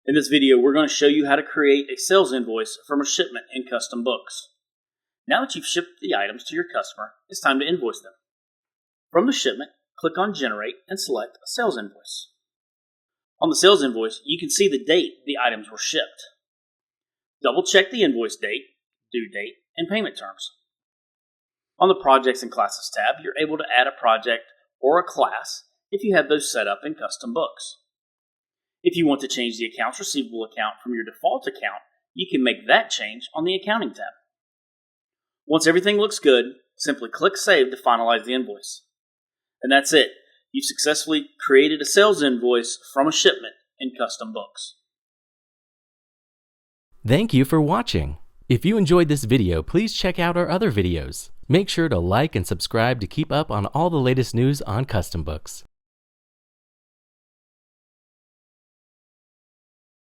In this video, we're going to show you how to create a sales invoice from a shipment in CustomBooks. Now that you've shipped the items to your customer, it's time to invoice them. From the shipment, click on Generate and select a sales invoice. On the sales invoice, you can see the date the items were shipped. Double-check the invoice date, due date, and payment terms. On the Projects and Classes tab, you're able to add a project or a class if you have those set up in CustomBooks. If you want to change the Accounts Receivable account from your default account, you can make that change on the Accounting tab. Once everything looks good, simply click Save to finalize the invoice. And that's it. You've successfully created a sales invoice from a shipment in CustomBooks. Thank you for watching. If you enjoyed this video, please check out our other videos. Make sure to like and subscribe to keep up on all the latest news on CustomBooks.